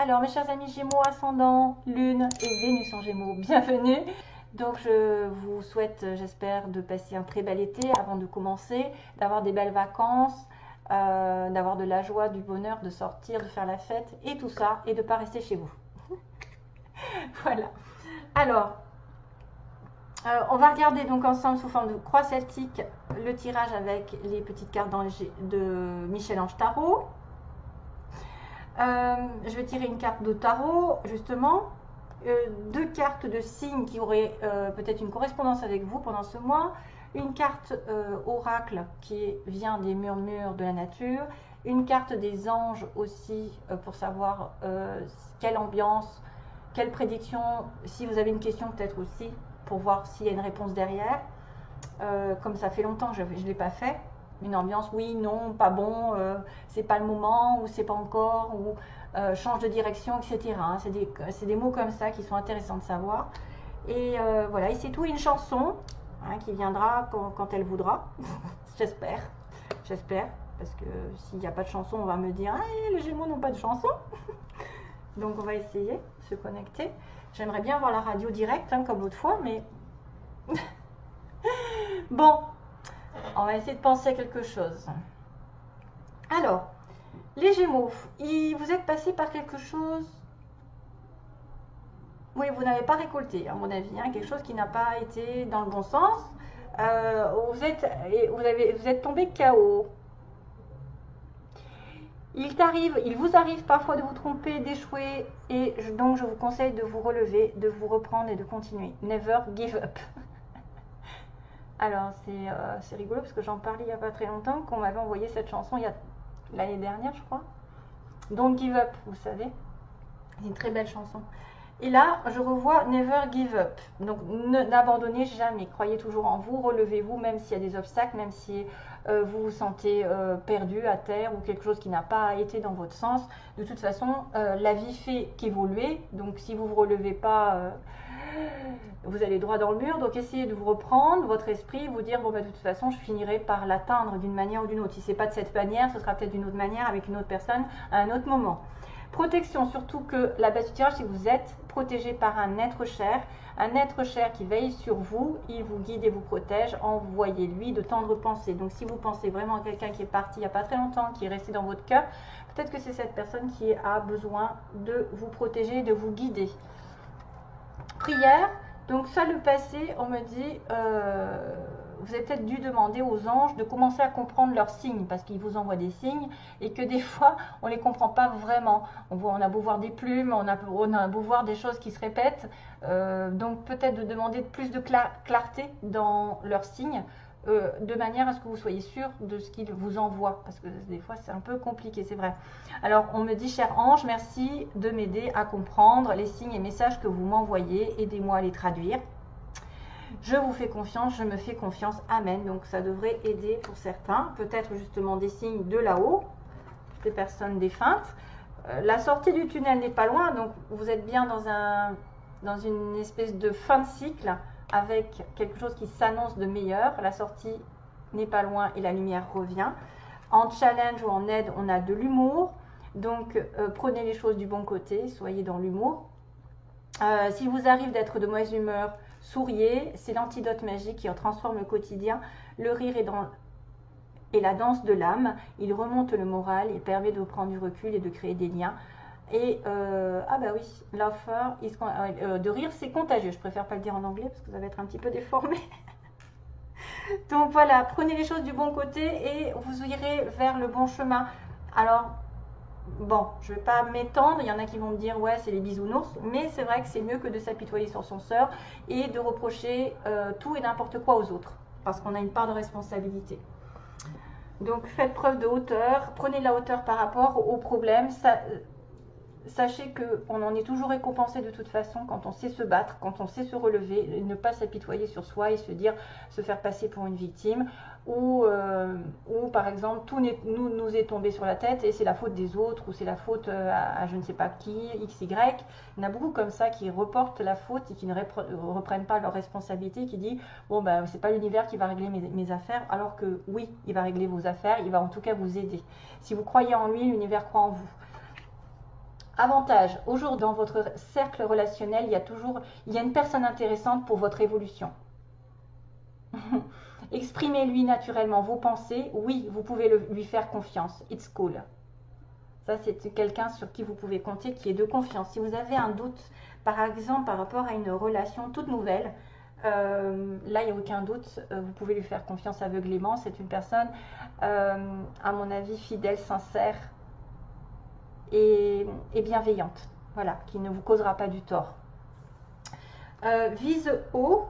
Alors, mes chers amis Gémeaux, ascendant, Lune et Vénus en Gémeaux, bienvenue. Donc, je vous souhaite, j'espère, de passer un très bel été avant de commencer, d'avoir des belles vacances, d'avoir de la joie, du bonheur, de sortir, de faire la fête et tout ça, et de ne pas rester chez vous. Voilà. Alors, on va regarder donc ensemble sous forme de croix celtique le tirage avec les petites cartes de Michel-Ange Tarot. Je vais tirer une carte de tarot, justement. Deux cartes de signes qui auraient peut-être une correspondance avec vous pendant ce mois. Une carte oracle qui vient des murmures de la nature. Une carte des anges aussi pour savoir quelle ambiance, quelle prédiction. Si vous avez une question peut-être aussi pour voir s'il y a une réponse derrière. Comme ça fait longtemps que je ne l'ai pas fait. Une ambiance, oui, non, pas bon, c'est pas le moment, ou c'est pas encore, ou change de direction, etc. Hein. C'est des mots comme ça qui sont intéressants de savoir. Et voilà, et c'est tout, une chanson hein, qui viendra quand elle voudra. J'espère, parce que s'il n'y a pas de chanson, on va me dire, ah, les Gémeaux n'ont pas de chanson. Donc on va essayer de se connecter. J'aimerais bien avoir la radio directe, hein, comme l'autre fois, mais bon. On va essayer de penser à quelque chose. Alors, les Gémeaux, vous êtes passé par quelque chose. Oui, vous n'avez pas récolté, à mon avis, hein, quelque chose qui n'a pas été dans le bon sens. Vous êtes tombé KO. Il vous arrive parfois de vous tromper, d'échouer, et donc je vous conseille de vous relever, de vous reprendre et de continuer. Never give up. Alors, c'est rigolo parce que j'en parlais il n'y a pas très longtemps, qu'on m'avait envoyé cette chanson l'année dernière, je crois. Don't Give Up, vous savez. C'est une très belle chanson. Et là, je revois Never Give Up. Donc, n'abandonnez jamais. Croyez toujours en vous, relevez-vous, même s'il y a des obstacles, même si vous vous sentez perdu à terre ou quelque chose qui n'a pas été dans votre sens. De toute façon, la vie fait qu'évoluer. Donc, si vous ne vous relevez pas... vous allez droit dans le mur, donc essayez de vous reprendre votre esprit, vous dire bon bah de toute façon je finirai par l'atteindre d'une manière ou d'une autre. Si c'est pas de cette manière, ce sera peut-être d'une autre manière avec une autre personne à un autre moment. Protection, surtout que la base du tirage, c'est que vous êtes protégé par un être cher qui veille sur vous, il vous guide et vous protège, envoyez-lui de tendres pensées. Donc si vous pensez vraiment à quelqu'un qui est parti il n'y a pas très longtemps, qui est resté dans votre cœur, peut-être que c'est cette personne qui a besoin de vous protéger, de vous guider. Prière, donc ça le passé, on me dit, vous avez peut-être dû demander aux anges de commencer à comprendre leurs signes, parce qu'ils vous envoient des signes, et que des fois, on ne les comprend pas vraiment. On a beau voir des plumes, on a beau voir des choses qui se répètent, donc peut-être de demander plus de clarté dans leurs signes, de manière à ce que vous soyez sûr de ce qu'il vous envoie, parce que des fois c'est un peu compliqué, c'est vrai. Alors on me dit, cher ange, merci de m'aider à comprendre les signes et messages que vous m'envoyez, aidez-moi à les traduire. Je vous fais confiance, je me fais confiance, amen. Donc ça devrait aider pour certains, peut-être justement des signes de là-haut, des personnes défuntes. La sortie du tunnel n'est pas loin, donc vous êtes bien dans une espèce de fin de cycle, avec quelque chose qui s'annonce de meilleur. La sortie n'est pas loin et la lumière revient. En challenge ou en aide, on a de l'humour. Donc, prenez les choses du bon côté, soyez dans l'humour. S'il vous arrive d'être de mauvaise humeur, souriez. C'est l'antidote magique qui transforme le quotidien. Le rire est la danse de l'âme. Il remonte le moral, il permet de prendre du recul et de créer des liens. Et, ah bah oui, de rire, c'est contagieux. Je préfère pas le dire en anglais parce que ça va être un petit peu déformé. Donc voilà, prenez les choses du bon côté et vous irez vers le bon chemin. Alors, bon, je ne vais pas m'étendre, il y en a qui vont me dire ouais c'est les bisounours, mais c'est vrai que c'est mieux que de s'apitoyer sur son sort et de reprocher tout et n'importe quoi aux autres, parce qu'on a une part de responsabilité. Donc faites preuve de hauteur, prenez de la hauteur par rapport aux problèmes. Sachez qu'on en est toujours récompensé de toute façon quand on sait se battre, quand on sait se relever, ne pas s'apitoyer sur soi et se faire passer pour une victime, ou par exemple tout nous est tombé sur la tête et c'est la faute des autres, ou c'est la faute à je ne sais pas qui, XY. Il y en a beaucoup comme ça qui reportent la faute et qui ne reprennent pas leur responsabilité, qui disent bon ben c'est pas l'univers qui va régler mes affaires, alors que oui, il va régler vos affaires, il va en tout cas vous aider. Si vous croyez en lui, l'univers croit en vous. Avantage, aujourd'hui dans votre cercle relationnel, il y a une personne intéressante pour votre évolution. Exprimez-lui naturellement vos pensées. Oui, vous pouvez lui faire confiance. It's cool. Ça, c'est quelqu'un sur qui vous pouvez compter, qui est de confiance. Si vous avez un doute, par exemple, par rapport à une relation toute nouvelle, là, il n'y a aucun doute. Vous pouvez lui faire confiance aveuglément. C'est une personne, à mon avis, fidèle, sincère et bienveillante. Voilà, qui ne vous causera pas du tort. Vise haut.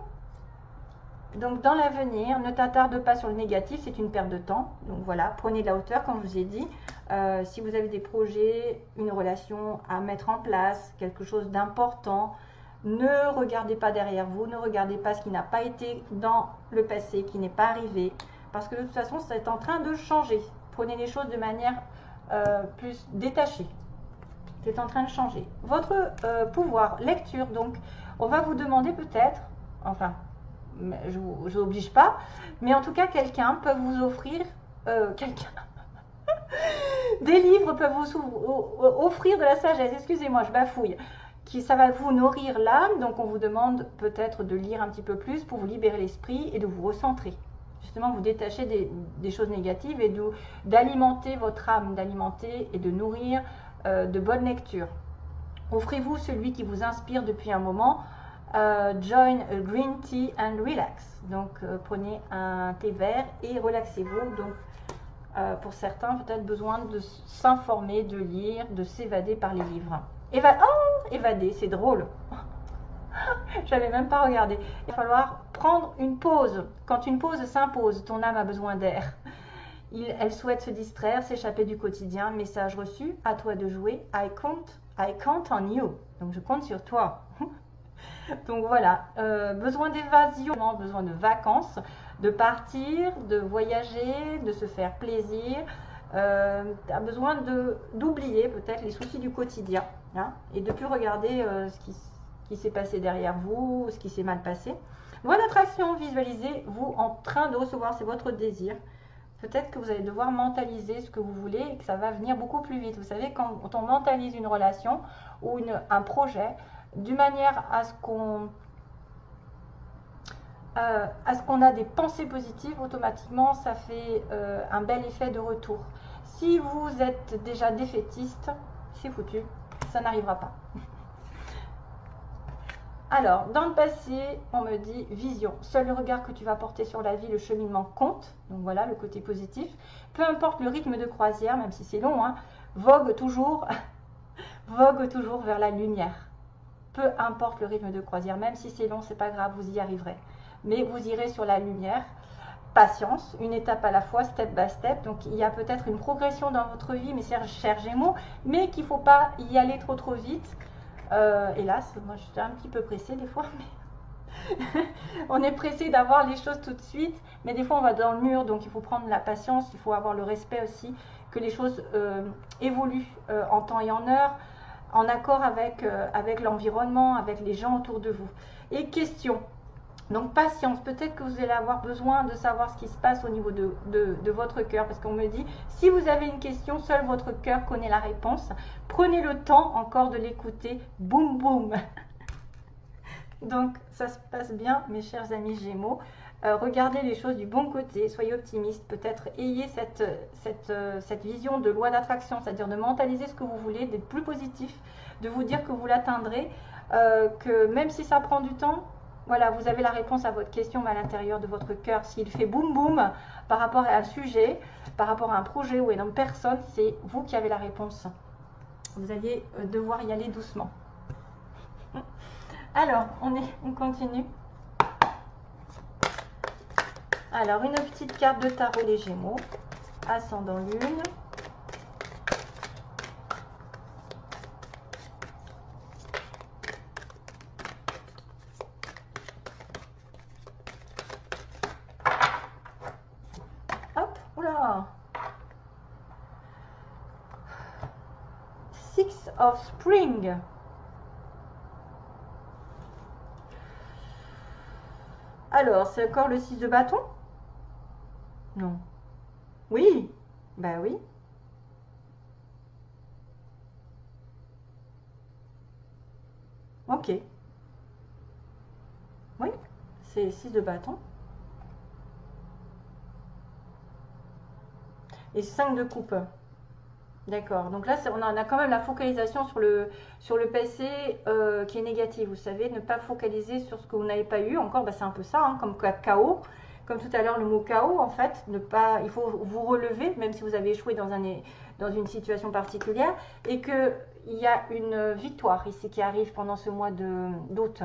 Donc dans l'avenir, ne t'attarde pas sur le négatif, c'est une perte de temps. Donc voilà, prenez de la hauteur comme je vous ai dit. Si vous avez des projets, une relation à mettre en place, quelque chose d'important, ne regardez pas derrière vous, ne regardez pas ce qui n'a pas été dans le passé, qui n'est pas arrivé. Parce que de toute façon, c'est en train de changer. Prenez les choses de manière plus détachée. C'est en train de changer. Votre pouvoir, lecture, donc on va vous demander peut-être, enfin, je vous oblige pas, mais en tout cas quelqu'un peut vous offrir des livres peuvent vous offrir de la sagesse, excusez-moi je bafouille, ça va vous nourrir l'âme, donc on vous demande peut-être de lire un petit peu plus pour vous libérer l'esprit et de vous recentrer, justement vous détacher des choses négatives et d'alimenter votre âme, d'alimenter et de nourrir de bonnes lectures. Offrez-vous celui qui vous inspire depuis un moment. Join a green tea and relax. Donc prenez un thé vert et relaxez-vous. Donc pour certains peut-être besoin de s'informer, de lire, de s'évader par les livres. Évader, c'est drôle. J'avais même pas regardé. Il va falloir prendre une pause. Quand une pause s'impose, ton âme a besoin d'air. Elle souhaite se distraire, s'échapper du quotidien. Message reçu, à toi de jouer. I count on you. Donc je compte sur toi. Donc voilà, besoin d'évasion, besoin de vacances, de partir, de voyager, de se faire plaisir. Tu as besoin d'oublier peut-être les soucis du quotidien, hein, et de plus regarder ce qui s'est passé derrière vous, ce qui s'est mal passé. Loi d'attraction, visualisez-vous en train de recevoir, c'est votre désir. Peut-être que vous allez devoir mentaliser ce que vous voulez et que ça va venir beaucoup plus vite. Vous savez, quand on mentalise une relation ou un projet, d'une manière à ce qu'on a des pensées positives, automatiquement ça fait un bel effet de retour. Si vous êtes déjà défaitiste, c'est foutu, ça n'arrivera pas. Alors, dans le passé, on me dit vision. Seul le regard que tu vas porter sur la vie, le cheminement compte. Donc voilà, le côté positif. Peu importe le rythme de croisière, même si c'est long, hein, vogue toujours vers la lumière. Peu importe le rythme de croisière, même si c'est long, c'est pas grave, vous y arriverez. Mais vous irez sur la lumière. Patience, une étape à la fois, step by step. Donc il y a peut-être une progression dans votre vie, mes chers Gémeaux, mais qu'il ne faut pas y aller trop vite. Hélas, moi je suis un petit peu pressée des fois, mais on est pressé d'avoir les choses tout de suite, mais des fois on va dans le mur, donc il faut prendre la patience, il faut avoir le respect aussi que les choses évoluent en temps et en heure, en accord avec l'environnement, avec les gens autour de vous. Et question, donc patience, peut-être que vous allez avoir besoin de savoir ce qui se passe au niveau de votre cœur, parce qu'on me dit, si vous avez une question, seul votre cœur connaît la réponse. Prenez le temps encore de l'écouter, boum boum. Donc ça se passe bien, mes chers amis Gémeaux. Regardez les choses du bon côté, soyez optimistes, peut-être ayez cette vision de loi d'attraction, c'est-à-dire de mentaliser ce que vous voulez, d'être plus positif, de vous dire que vous l'atteindrez, que même si ça prend du temps, voilà, vous avez la réponse à votre question à l'intérieur de votre cœur. S'il fait boum boum par rapport à un sujet, par rapport à un projet ou à une personne, c'est vous qui avez la réponse. Vous allez devoir y aller doucement. Alors, on continue. Alors, une petite carte de tarot les Gémeaux, ascendant lune. Hop, oula. Six of Spring. Alors, c'est encore le 6 de bâton? Non. Oui. Ben oui. Ok. Oui, c'est 6 de bâton. Et 5 de coupe. D'accord. Donc là, on a quand même la focalisation sur le passé qui est négatif. Vous savez, ne pas focaliser sur ce que vous n'avez pas eu. Encore, bah, c'est un peu ça, hein, comme chaos. Comme tout à l'heure, le mot chaos, en fait, il faut vous relever, même si vous avez échoué dans une situation particulière, et qu'il y a une victoire ici qui arrive pendant ce mois d'août.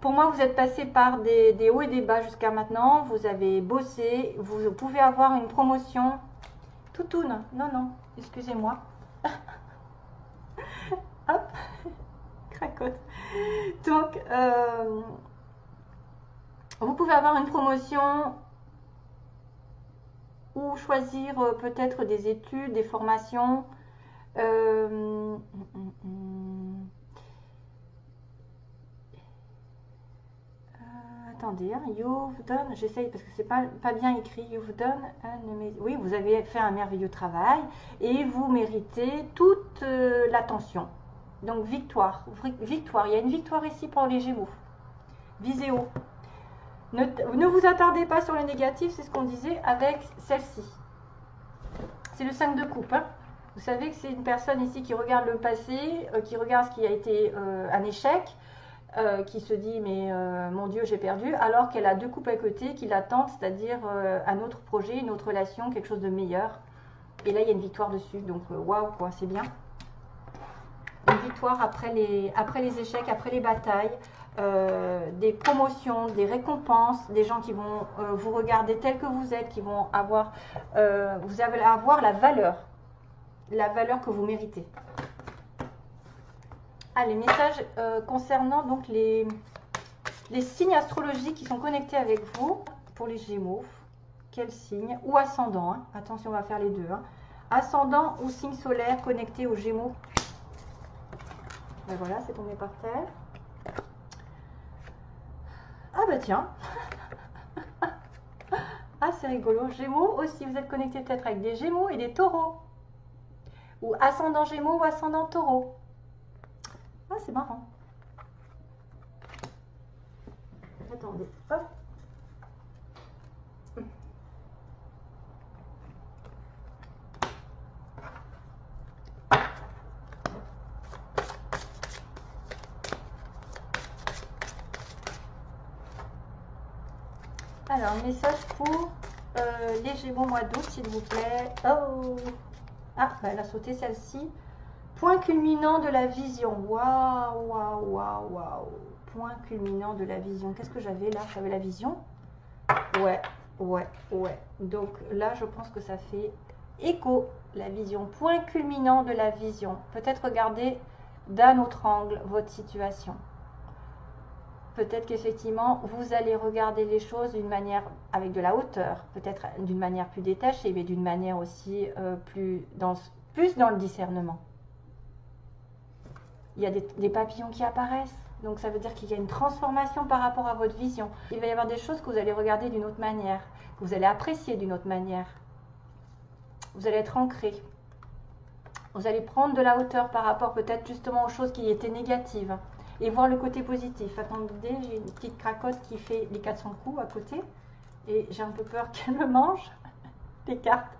Pour moi, vous êtes passé par des hauts et des bas jusqu'à maintenant. Vous avez bossé. Vous pouvez avoir une promotion. Toutoune, non, non, excusez-moi. Hop, cracotte. Donc, vous pouvez avoir une promotion ou choisir peut-être des études, des formations. Attendez, hein, you've done, j'essaye parce que c'est pas bien écrit, you've done, oui, vous avez fait un merveilleux travail et vous méritez toute l'attention. Donc victoire, victoire, il y a une victoire ici pour les Gémeaux. Visez haut. Ne vous attardez pas sur le négatif, c'est ce qu'on disait avec celle-ci. C'est le 5 de coupe. Hein. Vous savez que c'est une personne ici qui regarde le passé, qui regarde ce qui a été un échec, qui se dit mais mon Dieu j'ai perdu, alors qu'elle a 2 coupes à côté qui l'attendent, c'est-à-dire un autre projet, une autre relation, quelque chose de meilleur. Et là il y a une victoire dessus, donc waouh quoi, c'est bien. Une victoire après les échecs, après les batailles, des promotions, des récompenses, des gens qui vont vous regarder tel que vous êtes, qui vont avoir, vous allez avoir la valeur que vous méritez. Ah, les messages concernant donc les signes astrologiques qui sont connectés avec vous pour les Gémeaux. Quel signe? Ou ascendant, hein. Attention, on va faire les deux. Hein. Ascendant ou signe solaire connecté aux Gémeaux. Ben voilà, c'est tombé par terre. Ah bah tiens. Ah, c'est rigolo. Gémeaux aussi, vous êtes connecté peut-être avec des Gémeaux et des Taureaux. Ou ascendant Gémeaux ou ascendant Taureau. Ah, c'est marrant. Attendez, hop. Alors, message pour les Gémeaux mois d'août, s'il vous plaît. Oh! Ah, bah, elle a sauté celle-ci. Point culminant de la vision. Waouh, waouh, waouh, waouh. Point culminant de la vision. Qu'est-ce que j'avais là? J'avais la vision. Ouais, ouais, ouais. Donc là, je pense que ça fait écho, la vision. Point culminant de la vision. Peut-être regarder d'un autre angle votre situation. Peut-être qu'effectivement, vous allez regarder les choses d'une manière avec de la hauteur, peut-être d'une manière plus détachée, mais d'une manière aussi plus dans le discernement. Il y a des papillons qui apparaissent, donc ça veut dire qu'il y a une transformation par rapport à votre vision. Il va y avoir des choses que vous allez regarder d'une autre manière, que vous allez apprécier d'une autre manière. Vous allez être ancré. Vous allez prendre de la hauteur par rapport peut-être justement aux choses qui étaient négatives. Et voir le côté positif. Attendez, j'ai une petite cracotte qui fait les 400 coups à côté. Et j'ai un peu peur qu'elle me mange les cartes.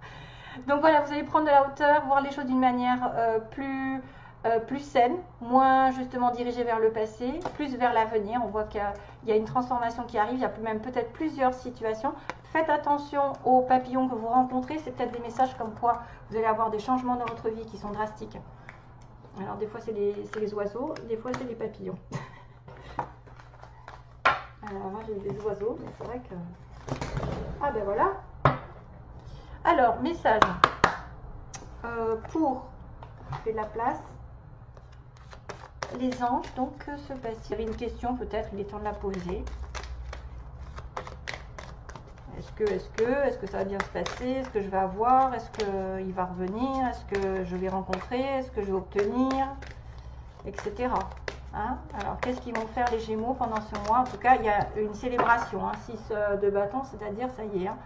Donc voilà, vous allez prendre de la hauteur, voir les choses d'une manière plus saine, moins justement dirigée vers le passé, plus vers l'avenir. On voit qu'il y a une transformation qui arrive, il y a même peut-être plusieurs situations. Faites attention aux papillons que vous rencontrez. C'est peut-être des messages comme quoi vous allez avoir des changements dans votre vie qui sont drastiques. Alors des fois c'est les oiseaux, des fois c'est les papillons. Alors moi j'ai des oiseaux, mais c'est vrai que... Ah ben voilà. Alors, message pour... Je fais de la place. Les anges, donc que se passe-t-il? Il y avait une question peut-être, il est temps de la poser. Est-ce que ça va bien se passer? Est-ce que je vais avoir? Est-ce qu'il va revenir? Est-ce que je vais rencontrer? Est-ce que je vais obtenir? Etc. Hein? Alors, qu'est-ce qu'ils vont faire les Gémeaux pendant ce mois? En tout cas, il y a une célébration. Hein? 6 de bâton, c'est-à-dire, ça y est. Hein?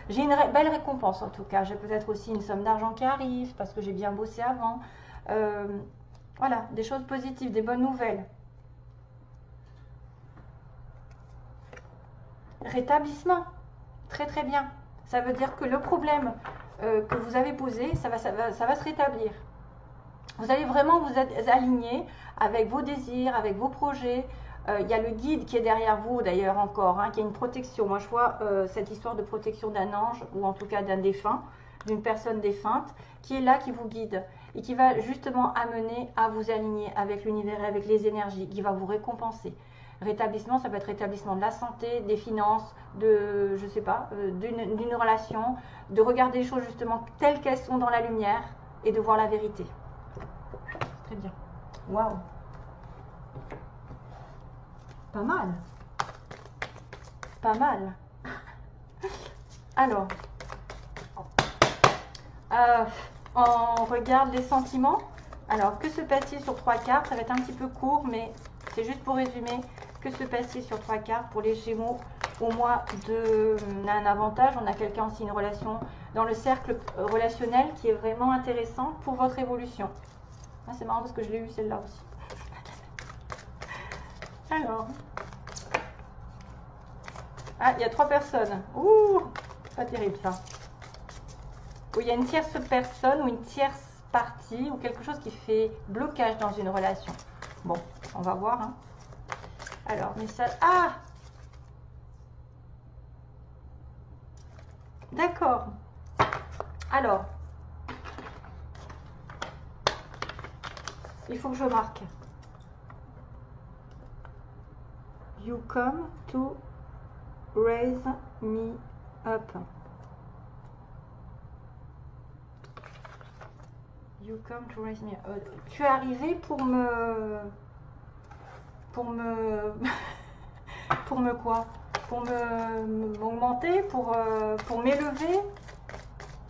J'ai une belle récompense en tout cas. J'ai peut-être aussi une somme d'argent qui arrive parce que j'ai bien bossé avant. Voilà, des choses positives, des bonnes nouvelles. Rétablissement. Très très bien. Ça veut dire que le problème que vous avez posé, ça va se rétablir. Vous allez vraiment vous aligner avec vos désirs, avec vos projets. Il y a le guide qui est derrière vous d'ailleurs encore, hein, qui a une protection. Moi je vois cette histoire de protection d'un ange, ou en tout cas d'un défunt, d'une personne défunte, qui est là, qui vous guide et qui va justement amener à vous aligner avec l'univers et avec les énergies, qui va vous récompenser. Rétablissement, ça peut être rétablissement de la santé, des finances, de, je sais pas, d'une relation, de regarder les choses justement telles qu'elles sont dans la lumière et de voir la vérité. Très bien. Waouh. Pas mal. Pas mal. Alors, on regarde les sentiments. Alors, que se passe-t-il sur 3 cartes? Ça va être un petit peu court, mais c'est juste pour résumer. Que se passe-t-il sur 3 cartes pour les Gémeaux au mois de... On a un avantage, on a quelqu'un aussi, une relation dans le cercle relationnel qui est vraiment intéressant pour votre évolution. Ah, c'est marrant parce que je l'ai eu celle-là aussi. Alors. Ah, il y a 3 personnes. Ouh, pas terrible ça. Où il y a une tierce personne ou une tierce partie ou quelque chose qui fait blocage dans une relation. Bon, on va voir. Hein. Alors, message. Ah! D'accord. Alors. Il faut que je marque. You come to raise me up. You come to raise me up. Tu es arrivé pour me quoi? Pour m'augmenter, pour m'élever.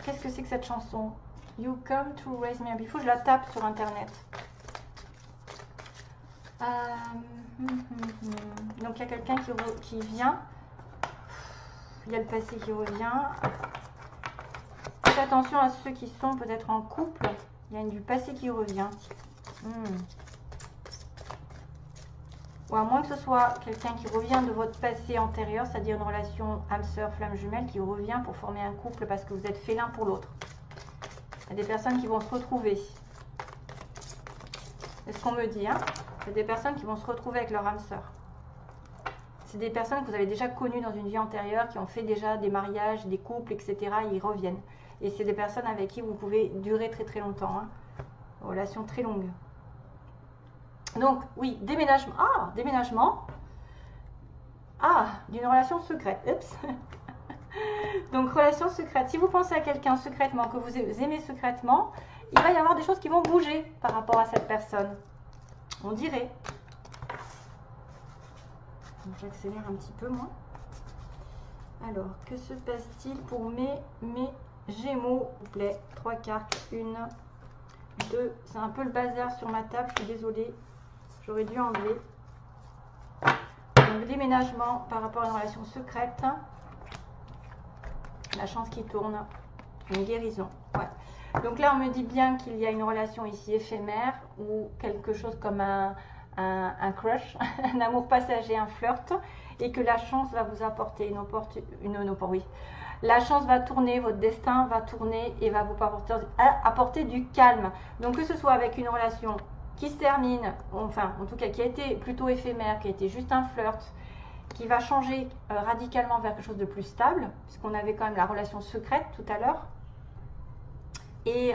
Qu'est-ce que c'est que cette chanson? You come to raise me up. Il faut que je la tape sur internet. Donc il y a quelqu'un qui vient. Il y a le passé qui revient. Faites attention à ceux qui sont peut-être en couple. Il y a du passé qui revient. Ou à moins que ce soit quelqu'un qui revient de votre passé antérieur, c'est-à-dire une relation âme-sœur, flamme jumelle, qui revient pour former un couple parce que vous êtes fait l'un pour l'autre. Il y a des personnes qui vont se retrouver. C'est ce qu'on me dit, hein. C'est des personnes qui vont se retrouver avec leur âme sœur. C'est des personnes que vous avez déjà connues dans une vie antérieure, qui ont fait déjà des mariages, des couples, etc. Et ils reviennent. Et c'est des personnes avec qui vous pouvez durer très très longtemps. Hein. Relation très longue. Donc, oui, déménagement. Ah, déménagement. Ah, d'une relation secrète. Oups. Donc, relation secrète. Si vous pensez à quelqu'un secrètement, que vous aimez secrètement, il va y avoir des choses qui vont bouger par rapport à cette personne. On dirait. J'accélère un petit peu, moi. Alors, que se passe-t-il pour mes Gémeaux, s'il vous plaît? 3 cartes. 1, 2. C'est un peu le bazar sur ma table, je suis désolée. J'aurais dû enlever. Donc, déménagement par rapport à une relation secrète. La chance qui tourne. Une guérison. Ouais. Donc là, on me dit bien qu'il y a une relation ici éphémère ou quelque chose comme un crush, un amour passager, un flirt, et que la chance va vous apporter oui. La chance va tourner, votre destin va tourner et va vous apporter du calme. Donc que ce soit avec une relation qui se termine, enfin en tout cas qui a été plutôt éphémère, qui a été juste un flirt, qui va changer radicalement vers quelque chose de plus stable, puisqu'on avait quand même la relation secrète tout à l'heure. Et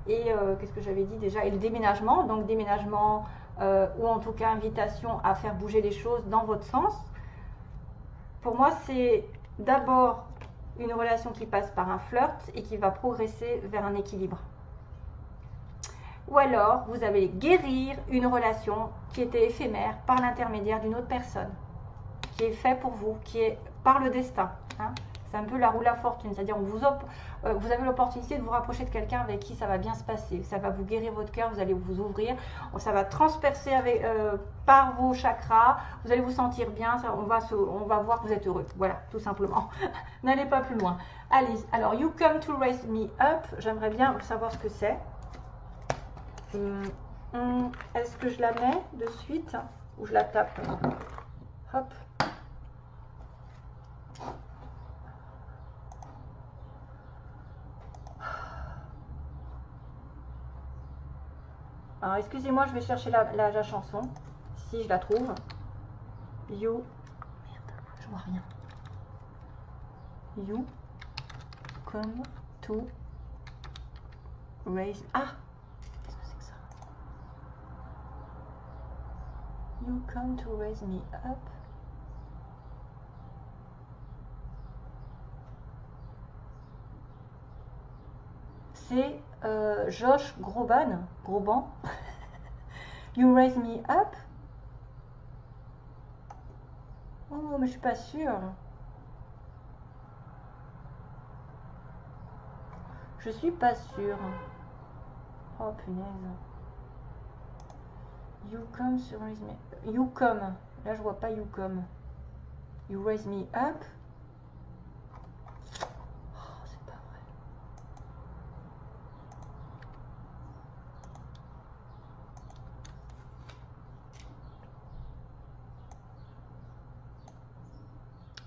qu'est-ce que j'avais dit déjà? Et le déménagement, donc déménagement ou en tout cas invitation à faire bouger les choses dans votre sens. Pour moi, c'est d'abord une relation qui passe par un flirt et qui va progresser vers un équilibre. Ou alors, vous allez guérir une relation qui était éphémère par l'intermédiaire d'une autre personne, qui est fait pour vous, qui est par le destin. Hein. C'est un peu la roue de la fortune, c'est-à-dire vous avez l'opportunité de vous rapprocher de quelqu'un avec qui ça va bien se passer, ça va vous guérir votre cœur, vous allez vous ouvrir, ça va transpercer par vos chakras, vous allez vous sentir bien, on va voir que vous êtes heureux, voilà, tout simplement. N'allez pas plus loin. Allez, alors, you come to raise me up, j'aimerais bien savoir ce que c'est. Est-ce que je la mets de suite ou je la tape? Hop. Alors, excusez-moi, je vais chercher la chanson, si je la trouve. You. Merde, je vois rien. You come to raise. Ah! Qu'est-ce que c'est que ça? You come to raise me up. C'est Josh Groban. You raise me up. Oh, mais je suis pas sûre. Je suis pas sûre. Oh punaise. You come to raise me. You come. Là, je vois pas you come. You raise me up. Oh, c'est pas vrai.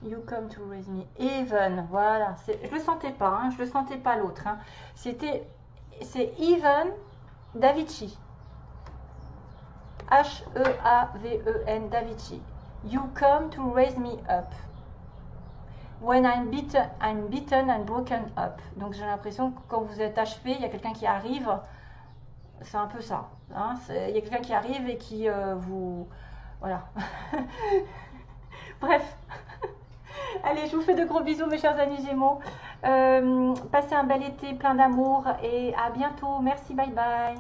You come to raise me. Even. Voilà. Je le sentais pas. Hein, je le sentais pas l'autre. Hein. C'est Even Davichi. H-E-A-V-E-N, Davichi. You come to raise me up. When I'm beaten and broken up. Donc j'ai l'impression que quand vous êtes achevé, il y a quelqu'un qui arrive. C'est un peu ça. Hein, il y a quelqu'un qui arrive et qui vous... Voilà. Bref. Allez, je vous fais de gros bisous mes chers amis Gémeaux. Passez un bel été plein d'amour et à bientôt. Merci, bye bye.